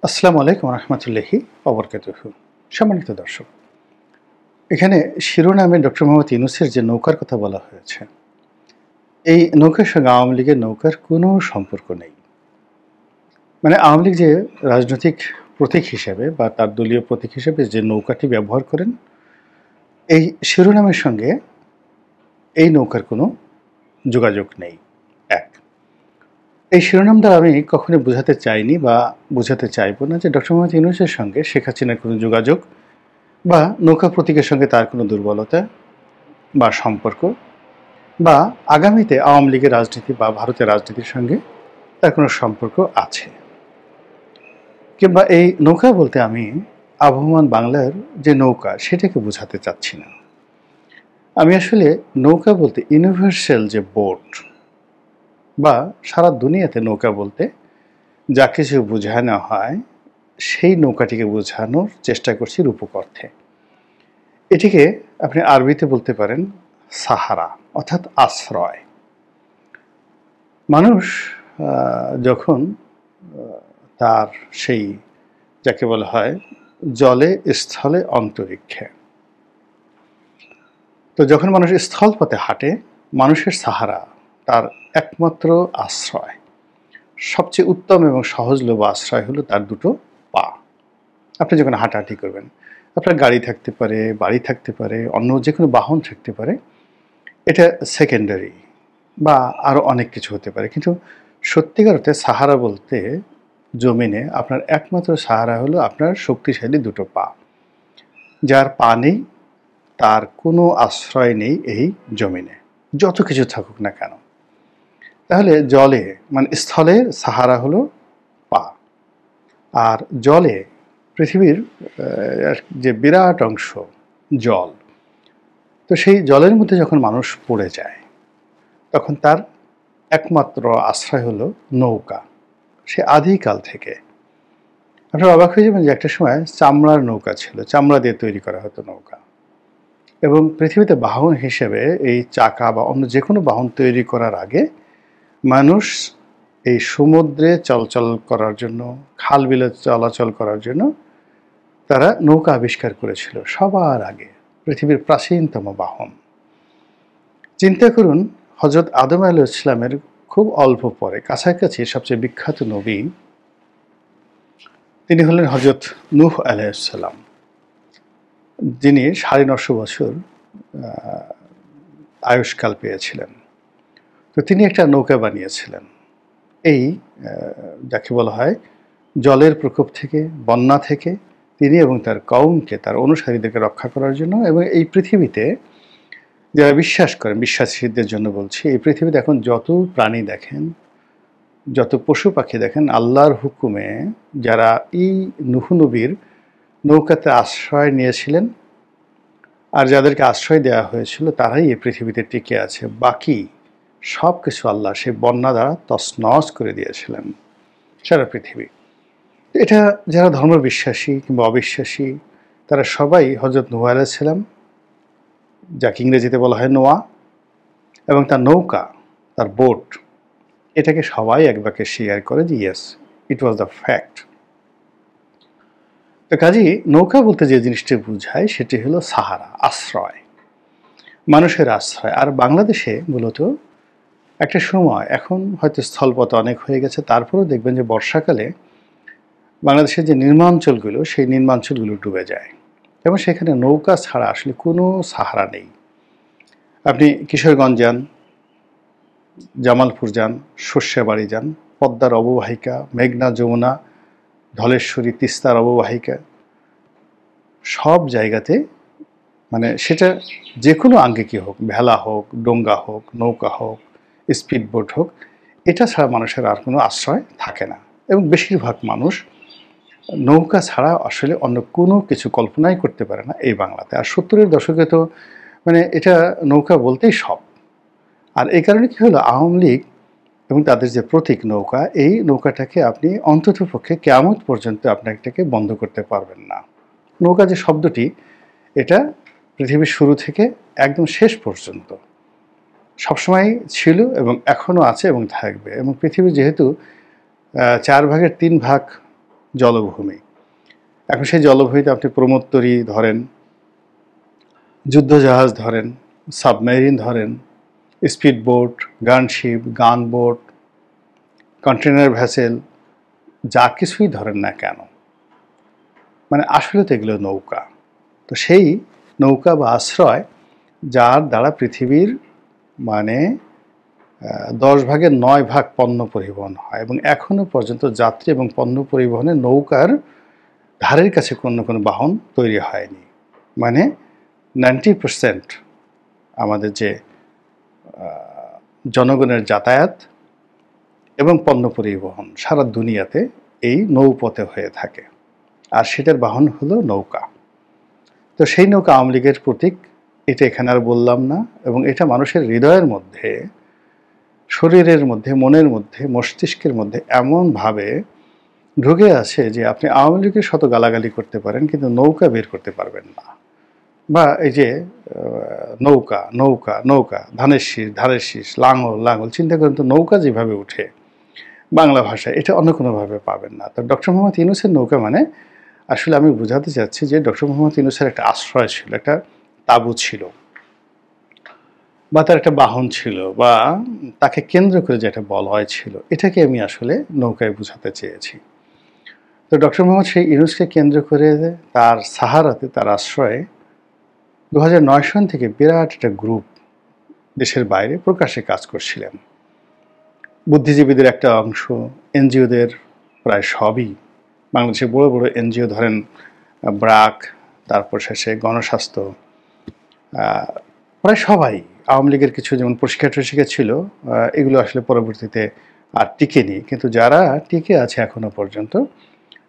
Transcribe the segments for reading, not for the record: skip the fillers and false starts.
আসসালামু আলাইকুম রহমতুল্লাহি ওবরকাতুহু। সম্মানিত দর্শক, এখানে শিরোনামে ডক্টর মোহাম্মদ ইউনূসের যে নৌকার কথা বলা হয়েছে, এই নৌকার সঙ্গে আওয়ামী লীগের নৌকার কোনো সম্পর্ক নেই। মানে আওয়ামী লীগ যে রাজনৈতিক প্রতীক হিসেবে বা তার দলীয় প্রতীক হিসেবে যে নৌকাটি ব্যবহার করেন, এই শিরোনামের সঙ্গে এই নৌকার কোনো যোগাযোগ নেই। এক, এই শিরোনাম দ্বারা আমি কখনোই বোঝাতে চাইনি বা বোঝাতে চাইব না যে ডক্টর মোহাম্মদ ইউনূসের সঙ্গে শেখ হাসিনার কোনো যোগাযোগ বা নৌকা প্রতীকের সঙ্গে তার কোনো দুর্বলতা বা সম্পর্ক বা আগামীতে আওয়ামী লীগের রাজনীতি বা ভারতের রাজনীতির সঙ্গে তার কোনো সম্পর্ক আছে, কিংবা এই নৌকা বলতে আমি আবহমান বাংলার যে নৌকা সেটাকে বোঝাতে চাচ্ছি না। আমি আসলে নৌকা বলতে ইউনিভার্সাল যে বোট বা সারা দুনিয়াতে নৌকা বলতে যা কিছু বোঝানো হয় সেই নৌকাটিকে বোঝানোর চেষ্টা করছি রূপক অর্থে। এটিকে আপনি আরবিতে বলতে পারেন সাহারা, অর্থাৎ আশ্রয়। মানুষ যখন তার সেই যাকে বলা হয় জলে, স্থলে, অন্তরিক্ষে, তো যখন মানুষ স্থলপথে হাঁটে, মানুষের সাহারা, তার একমাত্র আশ্রয়, সবচেয়ে উত্তম এবং সহজলভ্য আশ্রয় হলো তার দুটো পা। আপনি যখন হাঁটাহাঁটি করবেন, আপনার গাড়ি থাকতে পারে, বাড়ি থাকতে পারে, অন্য যে কোনো বাহন থাকতে পারে, এটা সেকেন্ডারি বা আরও অনেক কিছু হতে পারে, কিন্তু সত্যিকার অর্থে সাহারা বলতে জমিনে আপনার একমাত্র সাহারা হলো আপনার শক্তিশালী দুটো পা। যার পা নেই তার কোনো আশ্রয় নেই এই জমিনে, যত কিছু থাকুক না কেন। তাহলে জলে মানে স্থলের সাহারা হলো পা, আর জলে পৃথিবীর যে বিরাট অংশ জল, তো সেই জলের মধ্যে যখন মানুষ পড়ে যায় তখন তার একমাত্র আশ্রয় হলো নৌকা। সে আদিকাল থেকে। আপনারা অবাক হয়ে যাবেন যে একটা সময় চামড়ার নৌকা ছিল, চামড়া দিয়ে তৈরি করা হতো নৌকা, এবং পৃথিবীতে বাহন হিসেবে এই চাকা বা অন্য যে কোনো বাহন তৈরি করার আগে মানুষ এই সমুদ্রে চলাচল করার জন্য, খাল বিলে চলাচল করার জন্য তারা নৌকা আবিষ্কার করেছিল সবার আগে, পৃথিবীর প্রাচীনতম বাহন। চিন্তা করুন, হজরত আদম আলাইহিস সালামের খুব অল্প পরে, কাছাকাছি সবচেয়ে বিখ্যাত নবী তিনি হলেন হজরত নূহ আলাইহিস সালাম, যিনি ৯৫০ বছর আয়ুষ্কাল পেয়েছিলেন। তো তিনি একটা নৌকা বানিয়েছিলেন এই যাকে বলা হয় জলের প্রকোপ থেকে, বন্যা থেকে তিনি এবং তার কওমকে, তার অনুসারীদেরকে রক্ষা করার জন্য। এবং এই পৃথিবীতে যারা বিশ্বাস করেন, বিশ্বাসীদের জন্য বলছি, এই পৃথিবীতে এখন যত প্রাণী দেখেন, যত পশু পাখি দেখেন, আল্লাহর হুকুমে যারা এই নূহ নবীর নৌকাতে আশ্রয় নিয়েছিলেন আর যাদেরকে আশ্রয় দেওয়া হয়েছিল তারাই এই পৃথিবীতে টিকে আছে। বাকি সব কিছু আল্লাহ সেই বন্যা দ্বারা তছনছ করে দিয়েছিলেন সারা পৃথিবী। এটা যারা ধর্ম বিশ্বাসী কিংবা অবিশ্বাসী তারা সবাই হজরত নূহ আলাইহিস সালাম, যাকে ইংরেজিতে বলা হয় নোয়া, এবং তার নৌকা, তার বোট, এটাকে সবাই একবাকে শেয়ার করে যে yes, it was the fact. তো কাজেই নৌকা বলতে যে জিনিসটি বোঝায় সেটি হলো সাহারা, আশ্রয়, মানুষের আশ্রয়। আর বাংলাদেশে মূলত একটা সময়, এখন হয়তো স্থলপথ অনেক হয়ে গেছে, তারপরেও দেখবেন যে বর্ষাকালে বাংলাদেশের যে নির্মাঞ্চলগুলো, সেই নির্মাঞ্চলগুলো ডুবে যায় এবং সেখানে নৌকা ছাড়া আসলে কোনো সাহারা নেই। আপনি কিশোরগঞ্জ যান, জামালপুর যান, শস্যাবাড়ি যান, পদ্মার অববাহিকা, মেঘনা, যমুনা, ধলেশ্বরী, তিস্তার অববাহিকা, সব জায়গাতে মানে সেটা যে কোনো আঙ্গিকে হোক, ভেলা হোক, ডোঙ্গা হোক, নৌকা হোক, স্পিডবোট হোক, এটা ছাড়া মানুষের আর কোনো আশ্রয় থাকে না। এবং বেশিরভাগ মানুষ নৌকা ছাড়া আসলে অন্য কোনো কিছু কল্পনাই করতে পারে না এই বাংলাতে। আর ৭০-এর দশকে তো মানে এটা নৌকা বলতেই সব। আর এই কারণে কী হলো, আওয়ামী লীগ এবং তাদের যে প্রতীক নৌকা, এই নৌকাটাকে আপনি অন্ততপক্ষে কিয়ামত পর্যন্ত আপনি এটাকে বন্ধ করতে পারবেন না। নৌকা যে শব্দটি, এটা পৃথিবীর শুরু থেকে একদম শেষ পর্যন্ত সবসময় ছিল এবং এখনও আছে এবং থাকবে। এবং পৃথিবী যেহেতু ৪ ভাগের ৩ ভাগ জলভূমি। এখন সেই জলভূমিতে আপনি প্রমোত্তরী ধরেন, যুদ্ধজাহাজ ধরেন, সাবমেরিন ধরেন, স্পিড বোট, গানশিপ, গান বোট, কন্টেনার ভ্যাসেল, যা কিছুই ধরেন না কেন, মানে আসলে তো এগুলো নৌকা। তো সেই নৌকা বা আশ্রয় যার দ্বারা পৃথিবীর মানে 10/9 পণ্য পরিবহন হয়, এবং এখনও পর্যন্ত যাত্রী এবং পণ্য পরিবহনে নৌকার ধারের কাছে কোনো বাহন তৈরি হয়নি। মানে 90% আমাদের যে জনগণের যাতায়াত এবং পণ্য পরিবহন সারা দুনিয়াতে এই নৌপথে হয়ে থাকে, আর সেটার বাহন হলো নৌকা। তো সেই নৌকা আওয়ামী লীগের প্রতীক, এটা এখানে আর বললাম না। এবং এটা মানুষের হৃদয়ের মধ্যে, শরীরের মধ্যে, মনের মধ্যে, মস্তিষ্কের মধ্যে এমনভাবে ঢুকে আছে যে আপনি আওয়ামী লীগের শত গালাগালি করতে পারেন, কিন্তু নৌকা বের করতে পারবেন না। বা এই যে নৌকা নৌকা নৌকা, ধানের শীষ, লাঙল, চিন্তা করেন তো নৌকা যেভাবে উঠে বাংলা ভাষায়, এটা অন্য কোনোভাবে পাবেন না। তো ডক্টর মোহাম্মদ ইউনূসের নৌকা মানে আসলে আমি বোঝাতে চাচ্ছি যে ডক্টর মোহাম্মদ ইউনূসের একটা আশ্রয় ছিল, একটা তাঁবু ছিল, বা তার একটা বাহন ছিল, বা তাকে কেন্দ্র করে যে একটা বলয় ছিল, এটাকে আমি আসলে নৌকায় বোঝাতে চেয়েছি। তো ডক্টর মোহাম্মদ সেই ইউনূসকে কেন্দ্র করে তার সাহারাতে, তার আশ্রয়ে 2009 সন থেকে বিরাট একটা গ্রুপ দেশের বাইরে প্রকাশ্যে কাজ করছিলেন। বুদ্ধিজীবীদের একটা অংশ, এনজিওদের প্রায় সবই, বাংলাদেশের বড় বড় এনজিও ধরেন ব্রাক, তারপর শেষে গণস্বাস্থ্য, প্রায় সবাই, আওয়ামী লীগের কিছু যেমন পরিষ্কার ছিল, এগুলো আসলে পরবর্তীতে আর টিকেনি, কিন্তু যারা টিকে আছে এখনো পর্যন্ত,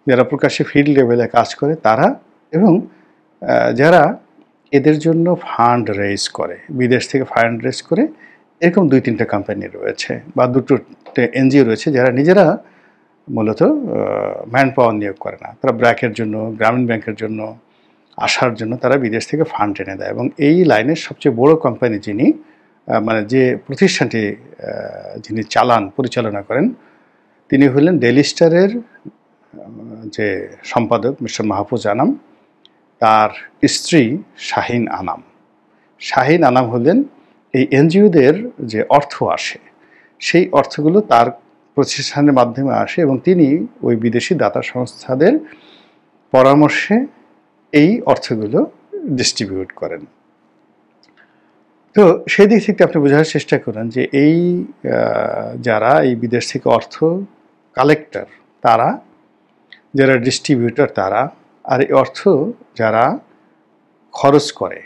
যারা প্রকাশ্যে ফিল্ড লেভেলে কাজ করে তারা, এবং যারা এদের জন্য ফান্ড রেজ করে, বিদেশ থেকে ফান্ড রেজ করে, এরকম 2-3টা কোম্পানি রয়েছে বা 2টো এনজিও রয়েছে যারা নিজেরা মূলত ম্যান পাওয়ার নিয়োগ করে না। তারা ব্র্যাকের জন্য, গ্রামীণ ব্যাংকের জন্য, আসার জন্য তারা বিদেশ থেকে ফান্ড এনে দেয়। এবং এই লাইনের সবচেয়ে বড় কোম্পানি যিনি, মানে যে প্রতিষ্ঠানটি যিনি পরিচালনা করেন, তিনি হলেন ডেইলি স্টারের যে সম্পাদক মিস্টার মাহফুজ আনাম, তার স্ত্রী শাহিন আনাম। শাহিন আনাম হলেন এই এনজিওদের যে অর্থ আসে, সেই অর্থগুলো তার প্রতিষ্ঠানের মাধ্যমে আসে, এবং তিনি ওই বিদেশি দাতা সংস্থাদের পরামর্শে এই অর্থগুলো ডিস্ট্রিবিউট করেন। তো সেই দিক থেকে আপনি বোঝার চেষ্টা করেন যে এই যারা এই বিদেশ থেকে অর্থ কালেক্টর তারা, যারা ডিস্ট্রিবিউটর তারা, আর এই অর্থ যারা খরচ করে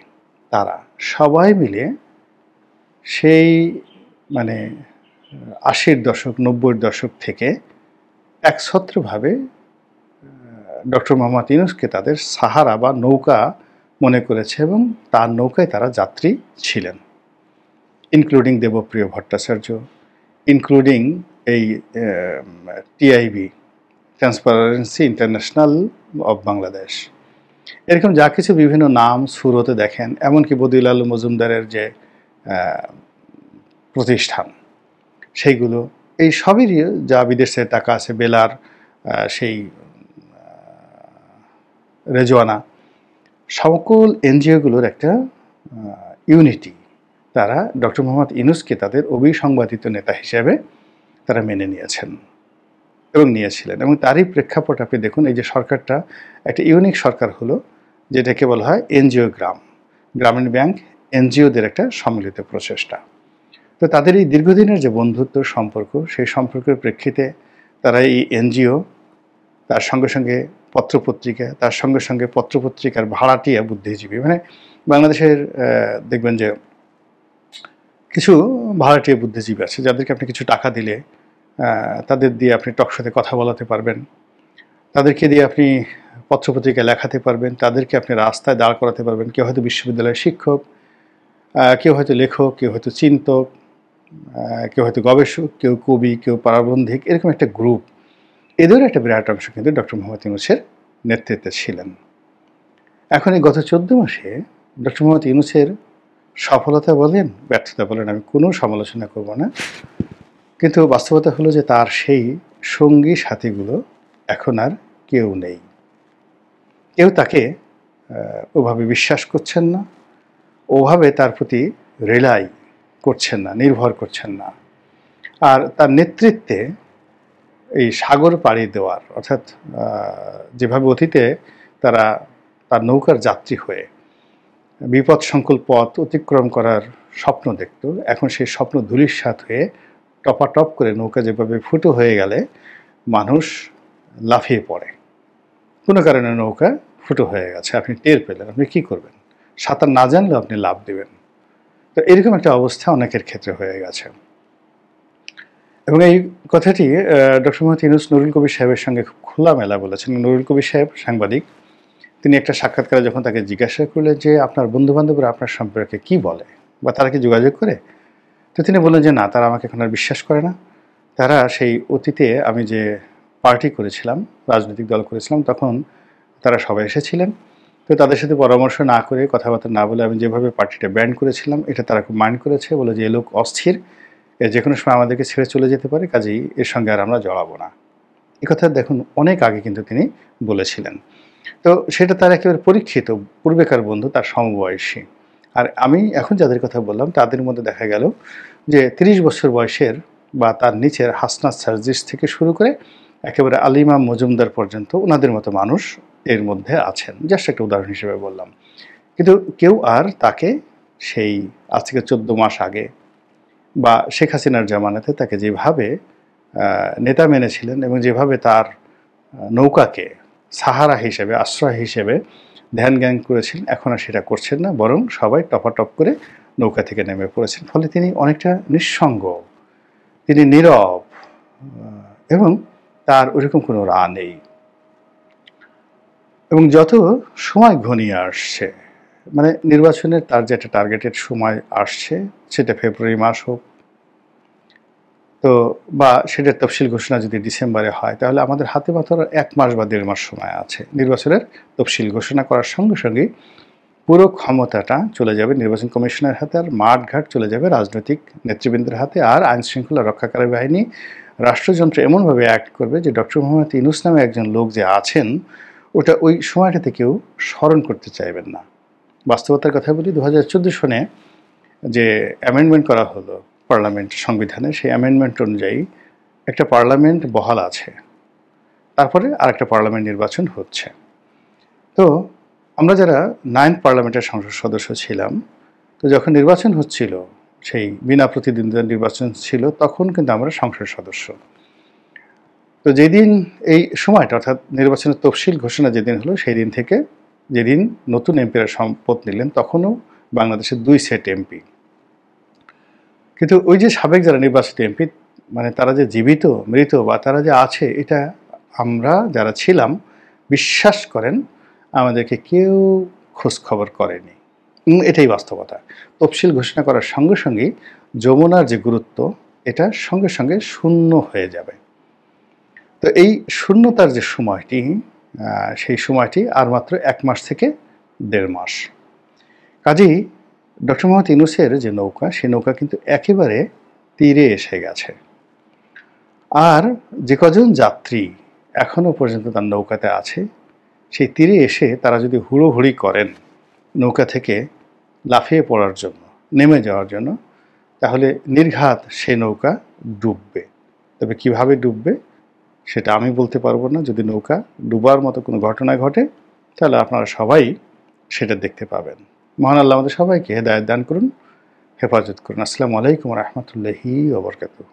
তারা, সবাই মিলে সেই মানে 80-র দশক 90-র দশক থেকে একছত্রভাবে ডক্টর মোহাম্মদ ইউনূসকে তাদের সাহারা বা নৌকা মনে করেছে, এবং তার নৌকায় তারা যাত্রী ছিলেন, ইনক্লুডিং দেবপ্রিয় ভট্টাচার্য, ইনক্লুডিং এই TIB, transparency international of Bangladesh, এরকম যা কিছু বিভিন্ন নাম সুরতে দেখেন, এমনকি বদিউল আলম মজুমদারের যে প্রতিষ্ঠান সেইগুলো, এই সবেরই যা বিদেশে টাকা আছে, বেলার সেই রেজওয়ানা, সকল এনজিওগুলোর একটা ইউনিটি, তারা ডক্টর মোহাম্মদ ইউনূসকে তাদের অবিসংবাদিত নেতা হিসেবে তারা মেনে নিয়েছেন এবং নিয়েছিলেন। এবং তারই প্রেক্ষাপট আপনি দেখুন, এই যে সরকারটা একটা ইউনিক সরকার হলো, যেটাকে বলা হয় এনজিও গ্রামীণ ব্যাংক এনজিওদের একটা সম্মিলিত প্রচেষ্টা। তো তাদের এই দীর্ঘদিনের যে বন্ধুত্ব সম্পর্ক, সেই সম্পর্কের প্রেক্ষিতে তারা এই এনজিও, তার সঙ্গে সঙ্গে পত্রপত্রিকা, তার সঙ্গে সঙ্গে পত্রপত্রিকার ভাড়াটিয়া বুদ্ধিজীবী, মানে বাংলাদেশের দেখবেন যে কিছু ভাড়াটিয়া বুদ্ধিজীবী আছে যাদেরকে আপনি কিছু টাকা দিলে তাদের দিয়ে আপনি টকশোতে কথা বলাতে পারবেন, তাদেরকে দিয়ে আপনি পত্রপত্রিকা লেখাতে পারবেন, তাদেরকে আপনি রাস্তায় দাঁড় করাতে পারবেন। কেউ হয়তো বিশ্ববিদ্যালয়ের শিক্ষক, কেউ হয়তো লেখক, কেউ হয়তো চিন্তক, কেউ হয়তো গবেষক, কেউ কবি, কেউ প্রাবন্ধিক, এরকম একটা গ্রুপ, এদের একটা বিরাট অংশ কিন্তু ডক্টর মোহাম্মদ ইউনূসের নেতৃত্বে ছিলেন। এখন এই গত 14 মাসে ডক্টর মোহাম্মদ ইউনূসের সফলতা বলেন, ব্যর্থতা বলেন, আমি কোনো সমালোচনা করব না, কিন্তু বাস্তবতা হলো যে তার সেই সঙ্গী সাথীগুলো এখন আর কেউ নেই। কেউ তাকে ওভাবে বিশ্বাস করছেন না, ওভাবে তার প্রতি রিলাই করছেন না, নির্ভর করছেন না। আর তার নেতৃত্বে এই সাগর পাড়ি দেওয়ার, অর্থাৎ যেভাবে অতীতে তারা তার নৌকার যাত্রী হয়ে বিপদসংকুল পথ অতিক্রম করার স্বপ্ন দেখত, এখন সেই স্বপ্ন ধূলিসাৎ হয়ে টপাটপ করে নৌকা যেভাবে ফুটো হয়ে গেলে মানুষ লাফিয়ে পড়ে। কোনো কারণে নৌকা ফুটো হয়ে গেছে, আপনি টের পেলেন, আপনি কী করবেন? সাঁতার না জানলেও আপনি লাফ দেবেন। তো এরকম একটা অবস্থা অনেকের ক্ষেত্রে হয়ে গেছে। এবং এই কথাটি ডক্টর মোহাম্মদ ইউনূস নুরুল কবির সাহেবের সঙ্গে খুব খোলামেলা বলেছেন। নুরুল কবির সাহেব সাংবাদিক, তিনি একটা সাক্ষাৎকারে যখন তাকে জিজ্ঞাসা করলেন যে আপনার বন্ধুবান্ধবরা আপনার সম্পর্কে কি বলে বা তারা কি যোগাযোগ করে, তো তিনি বললেন যে না, তারা আমাকে এখন আর বিশ্বাস করে না। তারা সেই অতীতে আমি যে পার্টি করেছিলাম, রাজনৈতিক দল করেছিলাম, তখন তারা সবাই এসেছিলেন। তো তাদের সাথে পরামর্শ না করে, কথাবার্তা না বলে আমি যেভাবে পার্টিটা ব্যান্ড করেছিলাম, এটা তারা খুব মাইন্ড করেছে, বলে যে এ লোক অস্থির, যে কোনো সময় আমাদেরকে ছেড়ে চলে যেতে পারে, কাজেই এর সঙ্গে আর আমরা জড়াবো না। এই কথা দেখুন অনেক আগে কিন্তু তিনি বলেছিলেন। তো সেটা তার একেবারে পরীক্ষিত পূর্বেকার বন্ধু, তার সমবয়সী। আর আমি এখন যাদের কথা বললাম তাদের মধ্যে দেখা গেল যে 30 বছর বয়সের বা তার নিচের হাসনাত সার্জিস থেকে শুরু করে একেবারে আলিমা মজুমদার পর্যন্ত ওনাদের মতো মানুষ এর মধ্যে আছেন। জাস্ট একটা উদাহরণ হিসেবে বললাম। কিন্তু কেউ আর তাকে সেই আজ থেকে 14 মাস আগে বা শেখ হাসিনার জামানাতে তাকে যেভাবে নেতা মেনেছিলেন এবং যেভাবে তার নৌকাকে সাহারা হিসেবে, আশ্রয় হিসেবে ধ্যান জ্ঞান করেছিলেন, এখন আর সেটা করছেন না, বরং সবাই টপাটপ করে নৌকা থেকে নেমে পড়েছেন। ফলে তিনি অনেকটা নিঃসঙ্গ, তিনি নীরব, এবং তার ওইরকম কোনো রা নেই। এবং যত সময় ঘনিয়ে আসছে, মানে নির্বাচনের তার যে একটা টার্গেটেড সময় আসছে, সেটা ফেব্রুয়ারি মাস হোক, তো বা সেটার তফসিল ঘোষণা যদি ডিসেম্বরে হয়, তাহলে আমাদের হাতে মাত্র 1 মাস বা 1.5 মাস সময় আছে। নির্বাচনের তফসিল ঘোষণা করার সঙ্গে সঙ্গেই পুরো ক্ষমতাটা চলে যাবে নির্বাচন কমিশনের হাতে, আর মাঠঘাট চলে যাবে রাজনৈতিক নেতৃবৃন্দের হাতে। আর আইনশৃঙ্খলা রক্ষাকারী বাহিনী, রাষ্ট্রযন্ত্র এমনভাবে অ্যাক্ট করবে যে ডক্টর মোহাম্মদ ইউনূস নামে একজন লোক যে আছেন, ওটা ওই সময়টাতে কেউ স্মরণ করতে চাইবেন না। বাস্তবতার কথা বলি, 2014 সনে যে অ্যামেন্ডমেন্ট করা হলো পার্লামেন্ট সংবিধানে, সেই অ্যামেন্ডমেন্ট অনুযায়ী একটা পার্লামেন্ট বহাল আছে, তারপরে আরেকটা পার্লামেন্ট নির্বাচন হচ্ছে। তো আমরা যারা 9th পার্লামেন্টের সংসদ সদস্য ছিলাম, তো যখন নির্বাচন হচ্ছিল, সেই বিনা প্রতিদ্বন্দ্বিতার নির্বাচন ছিল, তখন কিন্তু আমরা সংসদ সদস্য। তো যেদিন এই সময়টা, অর্থাৎ নির্বাচনের তফসিল ঘোষণা যেদিন হলো, সেই দিন থেকে যেদিন নতুন এমপিরা শপথ নিলেন, তখনও বাংলাদেশের 2 সেট এমপি। কিন্তু ওই যে সাবেক যারা নির্বাচিত এমপি, মানে তারা যে জীবিত, মৃত বা তারা যে আছে, এটা আমরা যারা ছিলাম বিশ্বাস করেন আমাদেরকে কেউ খোঁজ খবর করেনি। এটাই বাস্তবতা। তফসিল ঘোষণা করার সঙ্গে সঙ্গেই যমুনার যে গুরুত্ব, এটা সঙ্গে সঙ্গে শূন্য হয়ে যাবে। তো এই শূন্যতার যে সময়টি, সেই সময়টি আর মাত্র 1 মাস থেকে 1.5 মাস। কাজেই ডক্টর মোহাম্মদ ইউনূসের যে নৌকা, সেই নৌকা কিন্তু একেবারে তীরে এসে গেছে। আর যে কজন যাত্রী এখনো পর্যন্ত তার নৌকাতে আছে, সেই তীরে এসে তারা যদি হুড়োহুড়ি করেন নৌকা থেকে লাফিয়ে পড়ার জন্য, নেমে যাওয়ার জন্য, তাহলে নির্ঘাত সেই নৌকা ডুববে। তবে কিভাবে ডুববে সেটা আমি বলতে পারবো না। যদি নৌকা ডুবার মতো কোনো ঘটনা ঘটে, তাহলে আপনারা সবাই সেটা দেখতে পাবেন। মহান আল্লাহ আমাদের সবাইকে হেদায়েত দান করুন, হেফাজত করুন। আসসালামু আলাইকুম ওয়া রাহমাতুল্লাহি ওয়া বারাকাতুহু।